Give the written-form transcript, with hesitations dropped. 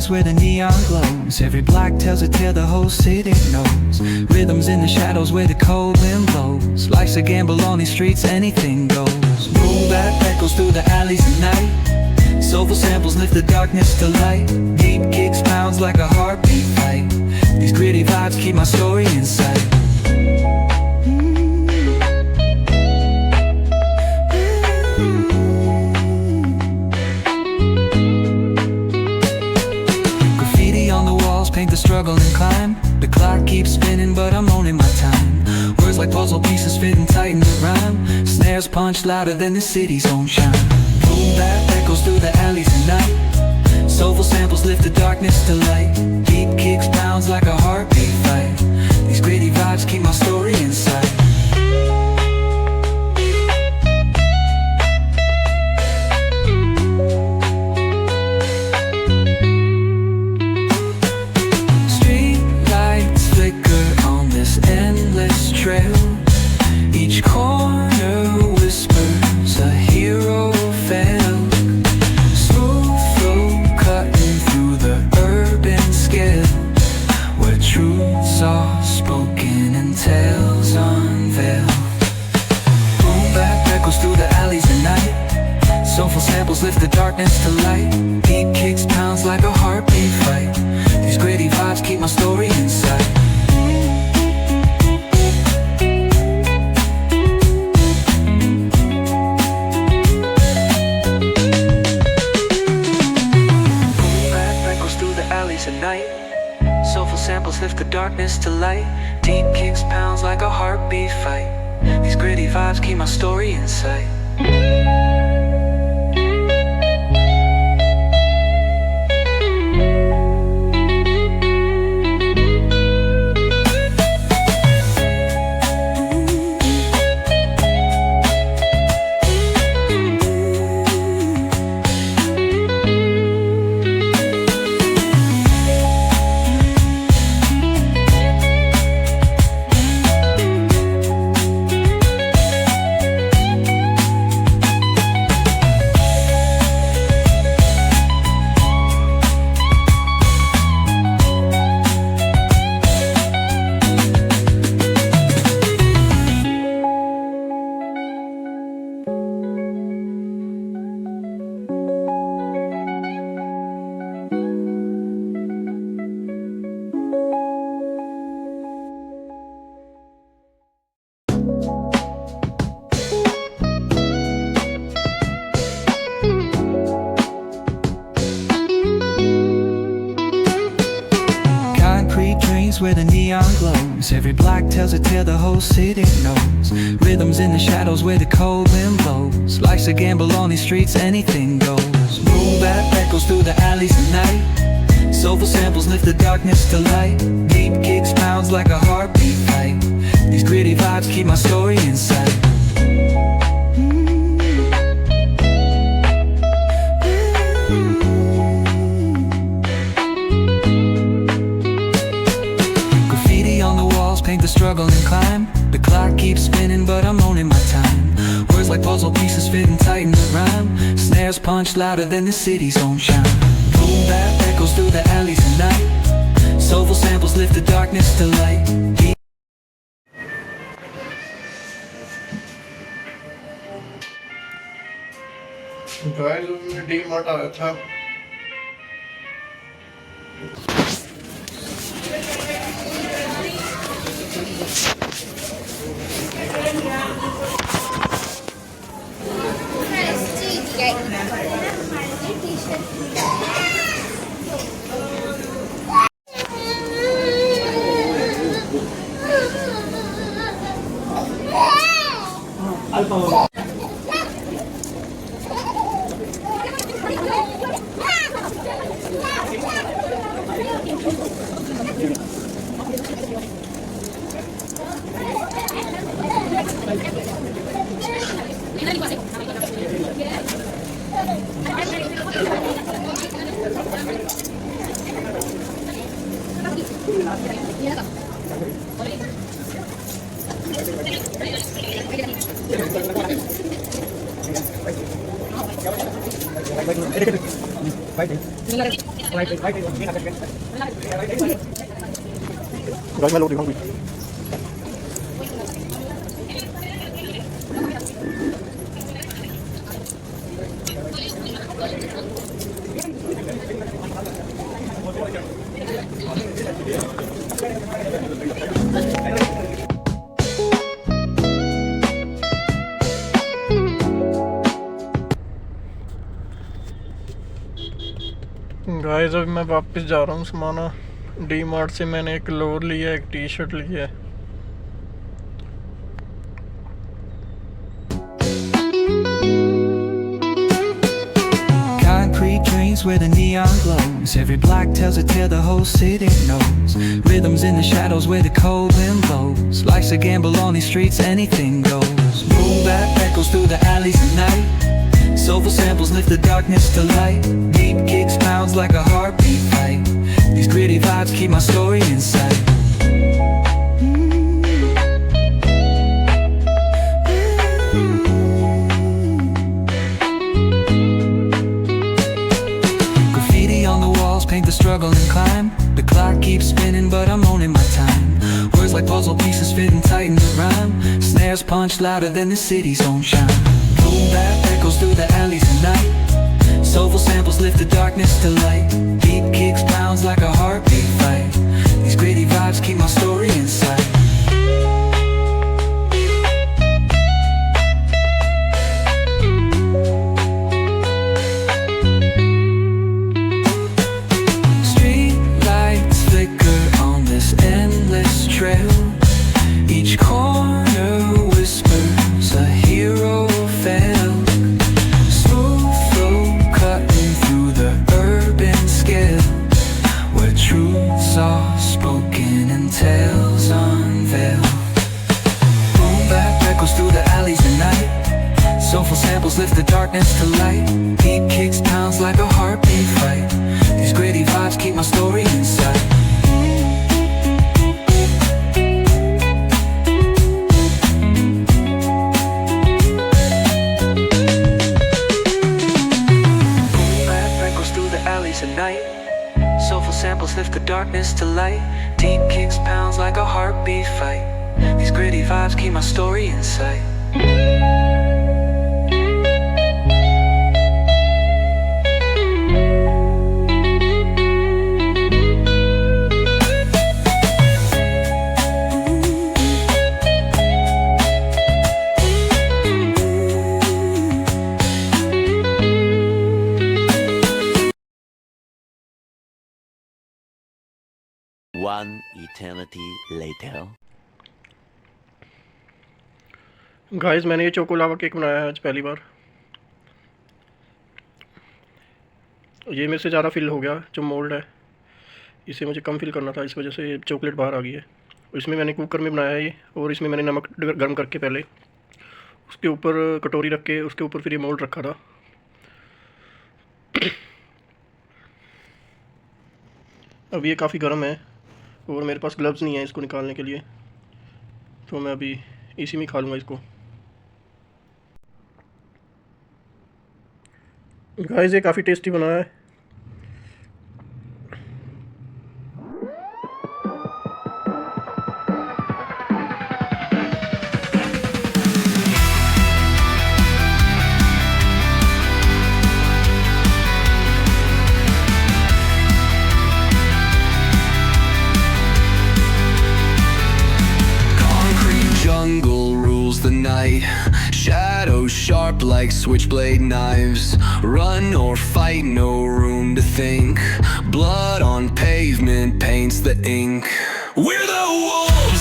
trains where the neon glows. Every block tells a tale the whole city knows. Rhythms in the shadows where the cold wind blows. Life's a gamble on these streets, anything goes. Boom bap echoes through the alleys at night. Soulful samples lift the darkness to light. Deep kicks pounds like a heartbeat fight. These gritty vibes keep my story in sight. Paint the struggle and climb. The clock keeps spinning but I'm owning my time. Words like puzzle pieces fitting tight in the rhyme. Snares punch louder than the city's own chime. Boom bap echoes through the alleys at night. Soulful samples lift the darkness to light. Deep kicks pounds like a heartbeat fight. These gritty vibes keep my story in sight. Each corner whispers a hero fell. Smooth flow cutting through the urban scale, where truths are spoken and tales unveiled. Boom bap echoes through the alleys at night. Soulful samples lift the darkness to light. Deep kicks pounds like a heartbeat fight. These gritty vibes keep my story in sight. At night, soulful samples lift the darkness to light. Deep kicks pounds like a heartbeat fight. These gritty vibes keep my story in sight. Where the neon glows. Every block tells a tale the whole city knows. Rhythms in the shadows where the cold wind blows. Life's a gamble on these streets, anything goes. Boom bap echoes through the alleys at night. Soulful samples lift the darkness to light. Deep kicks pounds like a heartbeat fight. These gritty vibes keep my story in sight. Paint the struggle and climb. The clock keeps spinning but I'm owning my time. Words like puzzle pieces fitting tight in the rhyme. Snares punch louder than the city's own chime. Boom bap echoes through the alleys at night. Soulful samples lift the darkness to light. Guys, मैं डीमार्ट आया था. Gracias. Guys मैं लोग दिखाऊंगी। Guys अभी मैं वापस जा रहा हूँ समाना। डी मार्ट से मैंने एक लोअर लिया, एक टी शर्ट लिया है। Concrete drains where the neon glows. Every block tells a tale the whole city knows. Rhythms in the shadows where the cold wind blows. Life's a gamble on these streets, anything goes. Boom bap echoes through the alleys at night. Soulful samples lift the darkness to light. Deep kicks pounds like a heartbeat fight. These gritty vibes keep my story in sight. Graffiti on the walls paint the struggle and climb. The clock keeps spinning but I'm owning my time. Words like puzzle pieces fitting tight in the rhyme. Snares punch louder than the city's own chime. Boom bap echoes through the alleys at night. Soulful samples lift the darkness to light. Deep kicks pounds like a heartbeat fight. These gritty vibes keep my story in sight. Street lights flicker on this endless trail. Each corner whispers a hero fell. Smooth flow cutting through the urban scale, where truths are spoken and tales unveiled. Boom bap echoes through the alleys at night. Soulful samples lift the darkness to light. Deep kicks pounds like a heartbeat fight. These gritty vibes keep my story inside. At night, soulful samples lift the darkness to light. Deep kicks pounds like a heartbeat fight. These gritty vibes keep my story in sight. One eternity later. Guys मैंने ये choco lava cake बनाया है आज पहली बार। ये मेरे से ज़्यादा फिल हो गया, जो मोल्ड है इसे मुझे कम फिल करना था, इस वजह से चॉकलेट बाहर आ गई है। इसमें मैंने कुकर में बनाया है ये, और इसमें मैंने नमक गर्म करके पहले उसके ऊपर कटोरी रख के उसके ऊपर फिर ये मोल्ड रखा था। अब ये काफ़ी गर्म है और मेरे पास ग्लव्स नहीं है इसको निकालने के लिए, तो मैं अभी इसी में खा लूँगा इसको। गाइस ये काफ़ी टेस्टी बना है। Shadows sharp like switchblade knives. Run or fight, no room to think. Blood on pavement paints the ink. We're the wolves.